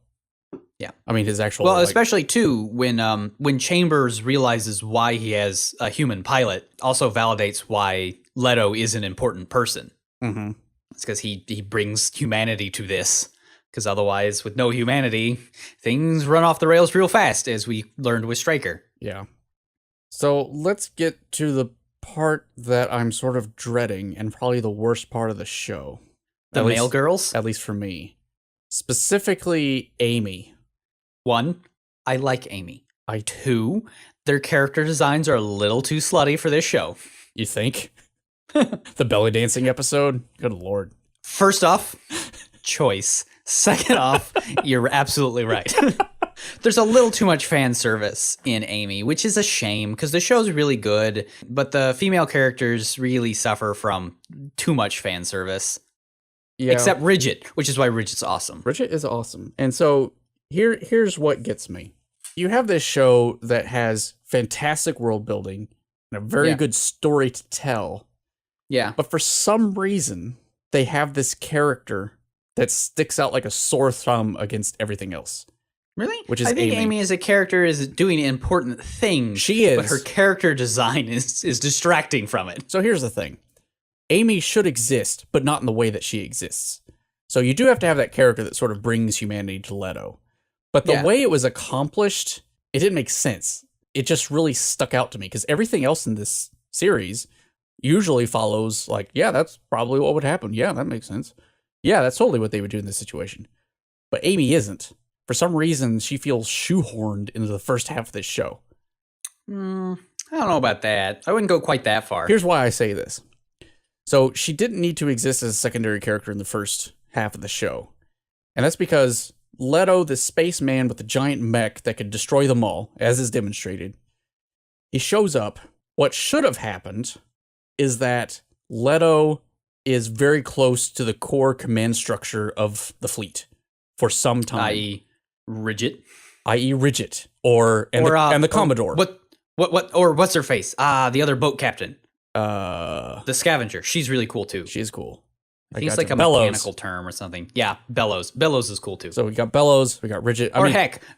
Yeah. I mean, his actual... Well, especially, too, when Chambers realizes why he has a human pilot, also validates why Leto is an important person. Mm-hmm. It's because he brings humanity to this. Because otherwise, with no humanity, things run off the rails real fast, as we learned with Stryker. Yeah. So let's get to the part that I'm sort of dreading, and probably the worst part of the show. The male girls? At least for me. Specifically, Amy. 1, I like Amy. 2, their character designs are a little too slutty for this show. You think? The belly dancing episode? Good lord. First off, choice. Second off, you're absolutely right. There's a little too much fan service in Amy, which is a shame because the show's really good, but the female characters really suffer from too much fan service. Yeah. Except Ridget, which is why Ridget's awesome. Ridget is awesome. And so here's what gets me. You have this show that has fantastic world building and a very good story to tell. Yeah. But for some reason, they have this character that sticks out like a sore thumb against everything else. Really? Which is I think Amy as a character is doing important things. She is. But her character design is distracting from it. So here's the thing. Amy should exist, but not in the way that she exists. So you do have to have that character that sort of brings humanity to Leto. But the way it was accomplished, it didn't make sense. It just really stuck out to me because everything else in this series usually follows like, yeah, that's probably what would happen. Yeah, that makes sense. Yeah, that's totally what they would do in this situation. But Amy isn't. For some reason, she feels shoehorned into the first half of this show. I don't know about that. I wouldn't go quite that far. Here's why I say this. So she didn't need to exist as a secondary character in the first half of the show. And that's because Leto, the spaceman with the giant mech that could destroy them all, as is demonstrated, he shows up. What should have happened is that Leto is very close to the core command structure of the fleet for some time. I.e. Ridget. I.e. Ridget. And the Commodore. Or what's her face? The other boat captain. The Scavenger. She's really cool too. She's cool. I think it's like a mechanical term or something. Yeah, Bellows. Bellows is cool too. So we got Bellows, we got Ridget.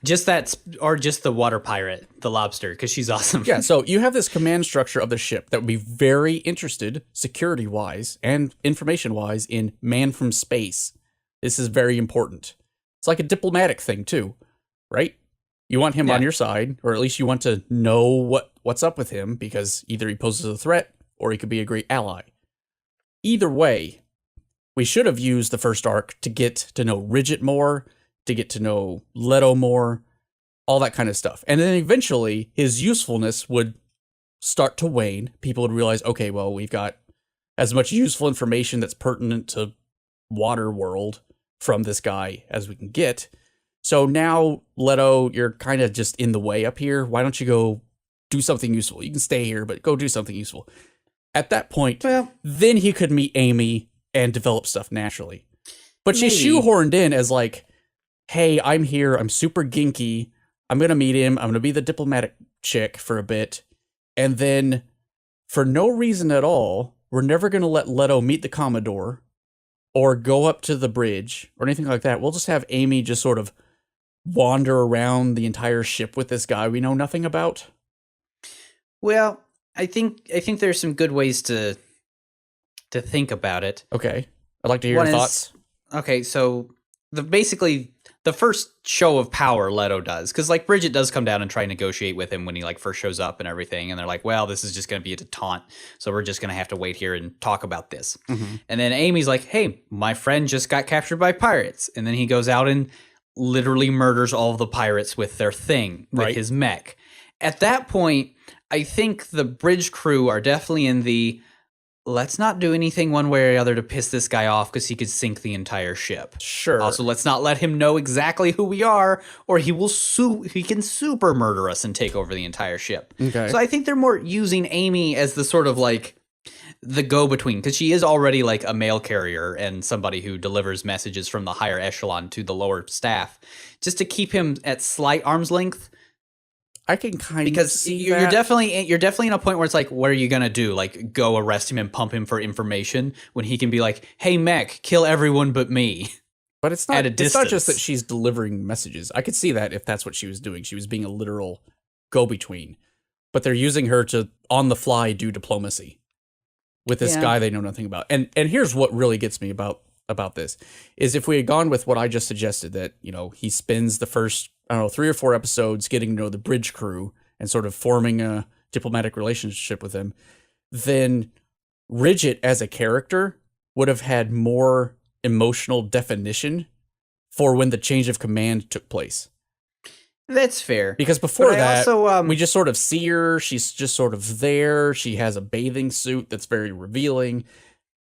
Just the water pirate, the lobster, because she's awesome. Yeah, so you have this command structure of the ship that would be very interested, security-wise and information-wise, in man from space. This is very important. It's like a diplomatic thing too, right? You want him on your side, or at least you want to know what's up with him, because either he poses a threat or he could be a great ally. Either way, we should have used the first arc to get to know Ridget more, to get to know Leto more, all that kind of stuff. And then eventually his usefulness would start to wane. People would realize, okay, well, we've got as much useful information that's pertinent to water world from this guy as we can get. So now, Leto, you're kind of just in the way up here. Why don't you go do something useful? You can stay here, but go do something useful. At that point, then he could meet Amy and develop stuff naturally. But she's shoehorned in as like, hey, I'm here. I'm super ginky. I'm going to meet him. I'm going to be the diplomatic chick for a bit. And then, for no reason at all, we're never going to let Leto meet the Commodore or go up to the bridge or anything like that. We'll just have Amy just sort of wander around the entire ship with this guy we know nothing about. Well, I think there's some good ways to think about it. Okay. I'd like to hear your thoughts. Okay, so basically the first show of power Leto does, because like Bridget does come down and try and negotiate with him when he like first shows up and everything, and they're like, well, this is just going to be a taunt, so we're just going to have to wait here and talk about this. And then Amy's like, hey, my friend just got captured by pirates, and then he goes out and literally murders all of the pirates with their thing, with his mech. At that point, I think the bridge crew are definitely in the let's not do anything one way or the other to piss this guy off because he could sink the entire ship. Sure. Also, let's not let him know exactly who we are, or he can super murder us and take over the entire ship. Okay. So I think they're more using Amy as the sort of like the go-between, because she is already like a mail carrier and somebody who delivers messages from the higher echelon to the lower staff, just to keep him at slight arm's length. I can kind of because see you're that. definitely in a point where it's like, what are you gonna do? Like, go arrest him and pump him for information when he can be like, "Hey, mech, kill everyone but me." But it's not. At a It's not just distance. that she's delivering messages. I could see that if that's what she was doing. She was being a literal go-between. But they're using her to on the fly do diplomacy with this guy they know nothing about. And here's what really gets me about this is if we had gone with what I just suggested, that he spends the first 3 or 4 episodes getting to know the bridge crew and sort of forming a diplomatic relationship with them, then Ridget as a character would have had more emotional definition for when the change of command took place. That's fair. Because before that, also, we just sort of see her. She's just sort of there. She has a bathing suit that's very revealing.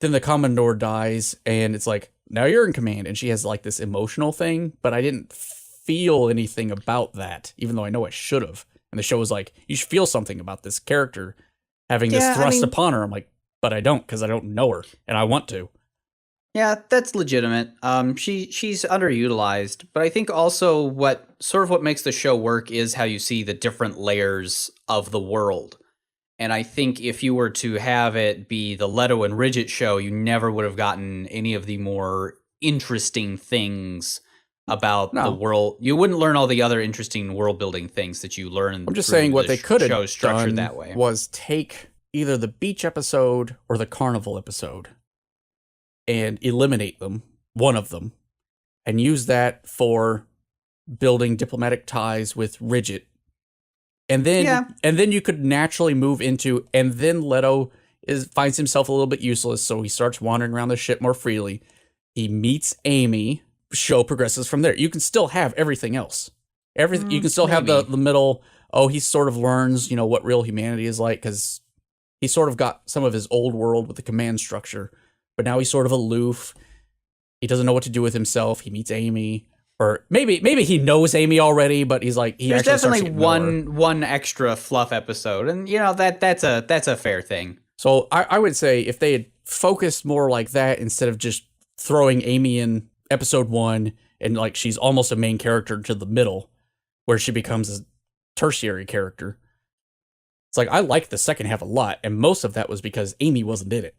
Then the Commodore dies, and it's like, now you're in command. And she has like this emotional thing, but I didn't feel anything about that, even though I know I should have. And the show was like, you should feel something about this character having this thrust upon her. I'm like, but I don't, because I don't know her, and I want to. Yeah, that's legitimate. She's underutilized, but I think also what makes the show work is how you see the different layers of the world. And I think if you were to have it be the Leto and Ridget show, you never would have gotten any of the more interesting things about the world. You wouldn't learn all the other interesting world building things that you learn. I'm just saying what they could have structured done that way was take either the beach episode or the carnival episode and eliminate them, one of them, and use that for building diplomatic ties with Ridget. And then you could naturally move into, and then Leto finds himself a little bit useless, so he starts wandering around the ship more freely. He meets Amy. Show progresses from there. You can still have everything else. You can still have the middle. Oh, he sort of learns, what real humanity is like, because he sort of got some of his old world with the command structure, but now he's sort of aloof. He doesn't know what to do with himself. He meets Amy. Or maybe he knows Amy already, but he's like there's definitely one extra fluff episode, and that's a fair thing. So I would say if they had focused more like that instead of just throwing Amy in episode 1 and like she's almost a main character to the middle, where she becomes a tertiary character. It's like I liked the second half a lot, and most of that was because Amy wasn't in it.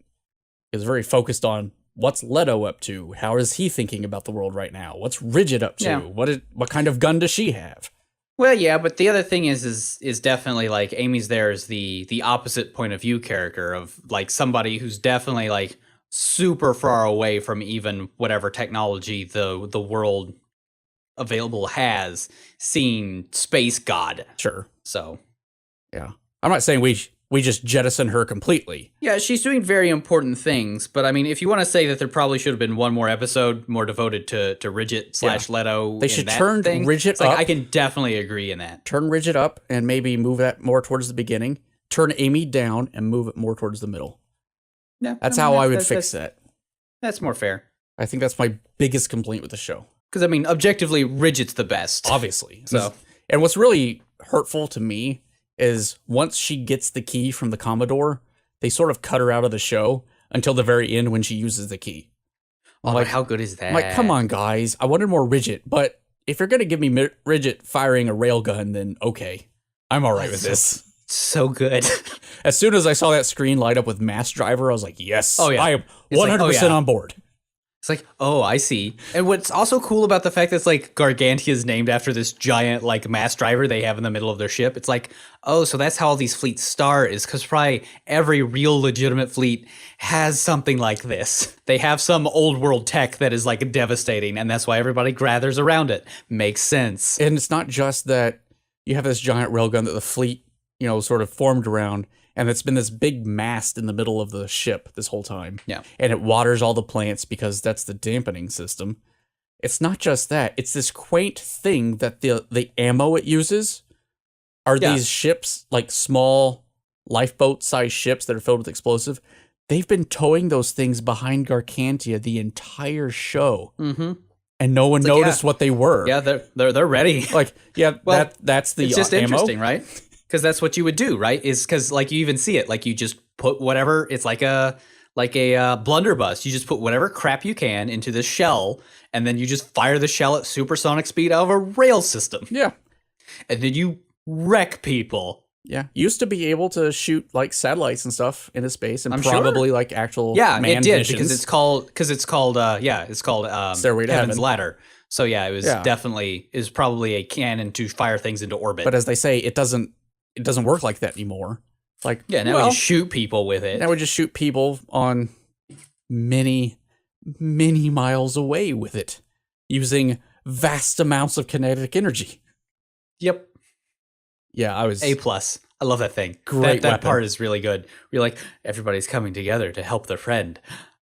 It was very focused on what's Leto up to? How is he thinking about the world right now? What's Ridget up to? Yeah. What kind of gun does she have? Well, yeah, but the other thing is definitely like Amy's there as the opposite point of view character of like somebody who's definitely like super far away from even whatever technology the world available has, seeing space god. Sure. So, yeah. I'm not saying we just jettison her completely. Yeah, she's doing very important things, but I mean, if you want to say that there probably should have been one more episode more devoted to Ridget / Leto, they should turn Ridget up. I can definitely agree in that. Turn Ridget up and maybe move that more towards the beginning. Turn Amy down and move it more towards the middle. Yeah, that's how I would fix that. That's more fair. I think that's my biggest complaint with the show. Because I mean, objectively, Ridget's the best, obviously. So, and what's really hurtful to me is once she gets the key from the Commodore, they sort of cut her out of the show until the very end when she uses the key. Oh, like, how good is that? I'm like, come on, guys. I wanted more Ridget, but if you're going to give me Ridget firing a railgun, then okay. I'm all right with this. So good. As soon as I saw that screen light up with Mass Driver, I was like, yes. Oh, yeah. I am 100% on board. It's like, oh, I see. And what's also cool about the fact that it's like Gargantia is named after this giant like mass driver they have in the middle of their ship. It's like, oh, so that's how all these fleets start, is because probably every real legitimate fleet has something like this. They have some old world tech that is like devastating, and that's why everybody gathers around it. Makes sense. And it's not just that you have this giant railgun that the fleet, sort of formed around. And it's been this big mast in the middle of the ship this whole time. Yeah. And it waters all the plants because that's the dampening system. It's not just that. It's this quaint thing that the ammo it uses are these ships, like small lifeboat-sized ships that are filled with explosive. They've been towing those things behind Gargantia the entire show. Mm-hmm. And no one noticed what they were. Yeah, they're ready. Like, well, that's the it's just ammo. Interesting, right? Because that's what you would do, right? Is because like you even see it, like you just put whatever. It's like a blunderbuss. You just put whatever crap you can into the shell, and then you just fire the shell at supersonic speed out of a rail system. Yeah, and then you wreck people. Yeah, used to be able to shoot like satellites and stuff into space, and I'm probably like actual it did missions. because it's called Stairway to Heaven's Heaven. Ladder. So yeah, it was definitely is probably a cannon to fire things into orbit. But as they say, it doesn't work like that anymore. Like, now we just shoot people with it. Now we just shoot people on many miles away with it, using vast amounts of kinetic energy. Yep. Yeah, I was A+. I love that thing. Great that weapon. part is really good. You're like, everybody's coming together to help their friend.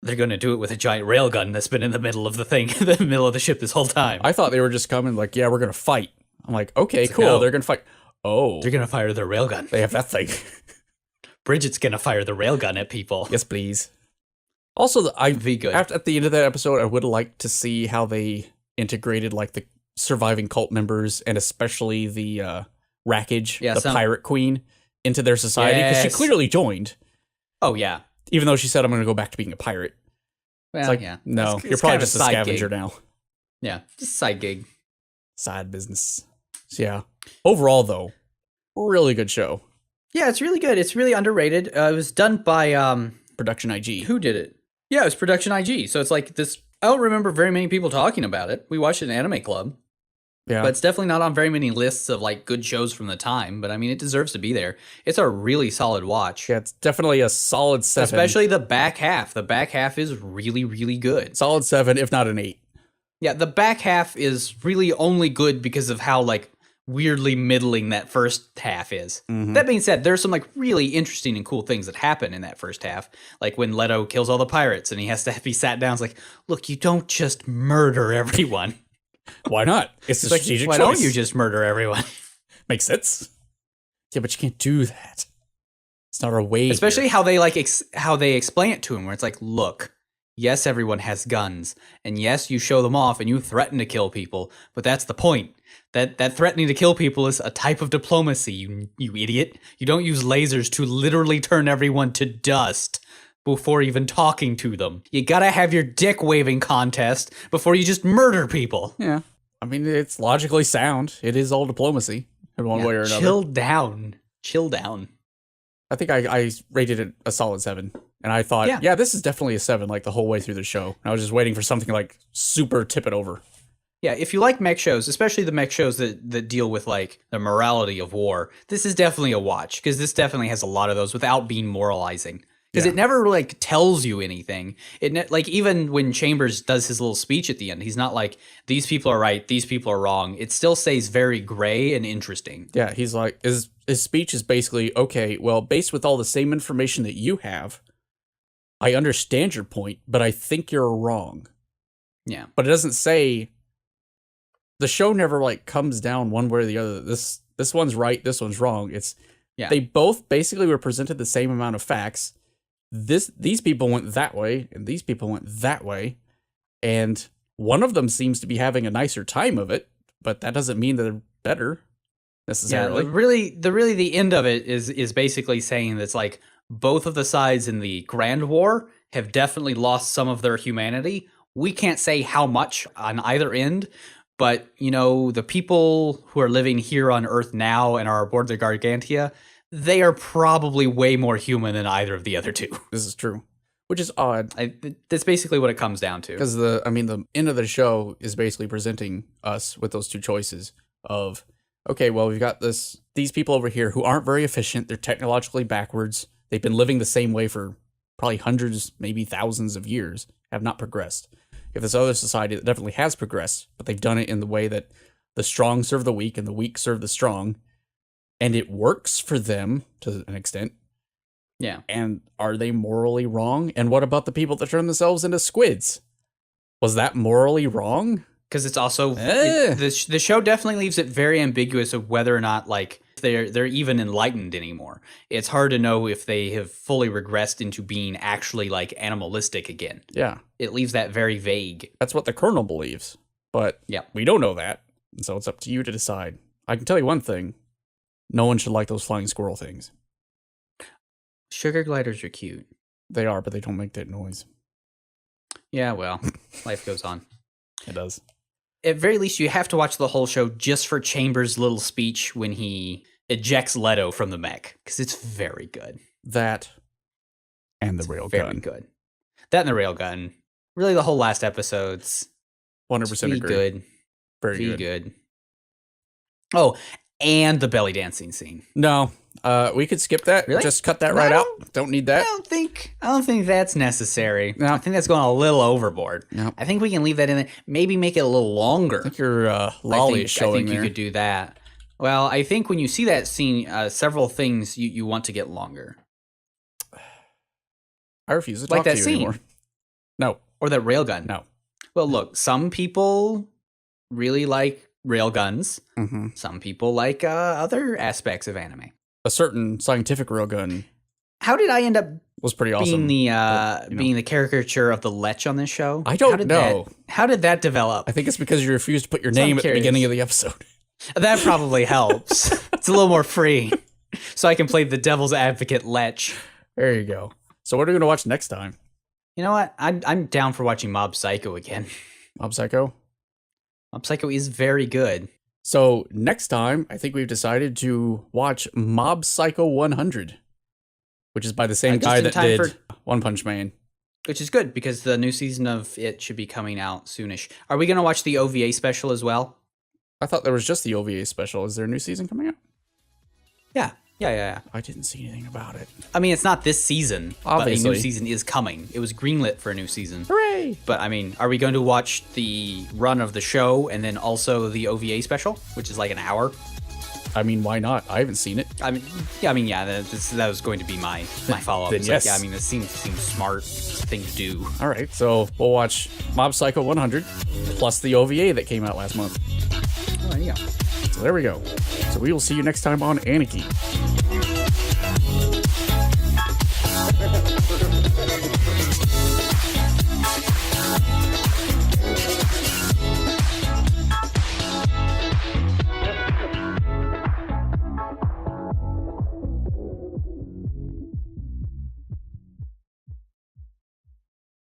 They're going to do it with a giant railgun that's been in the middle of the thing, in the middle of the ship this whole time. I thought they were just coming like, yeah, we're going to fight. I'm like, okay, cool. No. They're going to fight. Oh. They're going to fire their railgun. They have that thing. Bridget's going to fire the railgun at people. Yes, please. Also, Be good. At the end of that episode, I would like to see how they integrated like the surviving cult members and especially the Rackage, pirate queen, into their society, because she clearly joined. Oh, yeah. Even though she said, I'm going to go back to being a pirate. Well, it's like, no, you're probably just a scavenger now. Yeah, just a side gig. Side business. So, yeah. Overall, though, really good show. Yeah, it's really good. It's really underrated. It was done by Production IG. Who did it? Yeah, it was Production IG. So it's like this. I don't remember very many people talking about it. We watched it in Anime Club. Yeah. But it's definitely not on very many lists of like good shows from the time. But I mean, it deserves to be there. It's a really solid watch. Yeah, it's definitely a solid 7. Especially the back half. The back half is really, really good. Solid 7, if not an 8. Yeah, the back half is really only good because of how like weirdly middling that first half is. Mm-hmm. That being said, there's some like really interesting and cool things that happen in that first half. Like when Leto kills all the pirates and he has to be sat down. It's like, look, you don't just murder everyone. Why not? It's a strategic choice. Why don't you just murder everyone? Makes sense. Yeah, but you can't do that. It's not our way. Especially how they how they explain it to him, where it's like, look, yes, everyone has guns, and yes, you show them off and you threaten to kill people, but that's the point. That threatening to kill people is a type of diplomacy, you idiot. You don't use lasers to literally turn everyone to dust before even talking to them. You gotta have your dick waving contest before you just murder people. Yeah. I mean, it's logically sound. It is all diplomacy in one way or another. Chill down. I think I rated it a solid 7. And I thought, yeah, this is definitely a 7, like the whole way through the show. I was just waiting for something like super tip it over. Yeah, if you like mech shows, especially the mech shows that deal with like the morality of war, this is definitely a watch, because this definitely has a lot of those without being moralizing. Because it never like tells you anything. Like even when Chambers does his little speech at the end, he's not like, these people are right, these people are wrong. It still stays very gray and interesting. Yeah, he's like, his speech is basically, okay, well, based with all the same information that you have, I understand your point, but I think you're wrong. Yeah. But it doesn't say, the show never like comes down one way or the other. This one's right, this one's wrong. They both basically were presented the same amount of facts. These people went that way, and these people went that way, and one of them seems to be having a nicer time of it, but that doesn't mean that they're better necessarily. Yeah, the end of it is basically saying that's like both of the sides in the Grand War have definitely lost some of their humanity. We can't say how much on either end, but the people who are living here on Earth now and are aboard the Gargantia, they are probably way more human than either of the other two. This is true. which is odd. That's basically what it comes down to. Because the end of the show is basically presenting us with those two choices of, okay, well, we've got these people over here who aren't very efficient. They're technologically backwards. They've been living the same way for probably hundreds, maybe thousands of years, have not progressed. You have this other society that definitely has progressed, but they've done it in the way that the strong serve the weak and the weak serve the strong. And it works for them to an extent. Yeah. And are they morally wrong? And what about the people that turn themselves into squids? Was that morally wrong? Because it's also the show definitely leaves it very ambiguous of whether or not like they're even enlightened anymore. It's hard to know if they have fully regressed into being actually like animalistic again. Yeah. It leaves that very vague. That's what the Colonel believes. But we don't know that. And so it's up to you to decide. I can tell you one thing. No one should like those flying squirrel things. Sugar gliders are cute. They are, but they don't make that noise. Yeah, well, life goes on. It does. At very least, you have to watch the whole show just for Chambers' little speech when he ejects Leto from the mech, because it's very good. That and the railgun. Very good. That and the railgun. Really, the whole last episode's 100% agree. Good. Very good. Oh, and the belly dancing scene. No, we could skip that. Really? Just cut that right out. Don't need that. I don't think that's necessary. No. I think that's going a little overboard. No. I think we can leave that in there. Maybe make it a little longer. I think your lolly is showing I think there. you could do that. Well, I think when you see that scene, several things you want to get longer. I refuse to talk to you anymore. No. Or that railgun. No. Well, look, some people really like railguns. Mm-hmm. Some people like other aspects of anime. A certain scientific railgun. How did I end up was pretty awesome. Being the caricature of the lech on this show? I don't know. How did that develop? I think it's because you refused to put your name at the beginning of the episode. That probably helps. It's a little more free, so I can play the devil's advocate lech. There you go. So what are we going to watch next time? You know what? I'm down for watching Mob Psycho again. Mob Psycho? Mob Psycho is very good. So next time, I think we've decided to watch Mob Psycho 100, which is by the same guy that did One Punch Man. Which is good, because the new season of it should be coming out soonish. Are we going to watch the OVA special as well? I thought there was just the OVA special. Is there a new season coming out? Yeah. I didn't see anything about it. I mean, it's not this season, obviously. But a new season is coming. It was greenlit for a new season. Hooray! But, I mean, are we going to watch the run of the show and then also the OVA special, which is like an hour? I mean, why not? I haven't seen it. That was going to be my follow-up. Yes. Like, this seems smart thing to do. All right, so we'll watch Mob Psycho 100 plus the OVA that came out last month. Oh, there you go. So there we go. So we will see you next time on Aniki.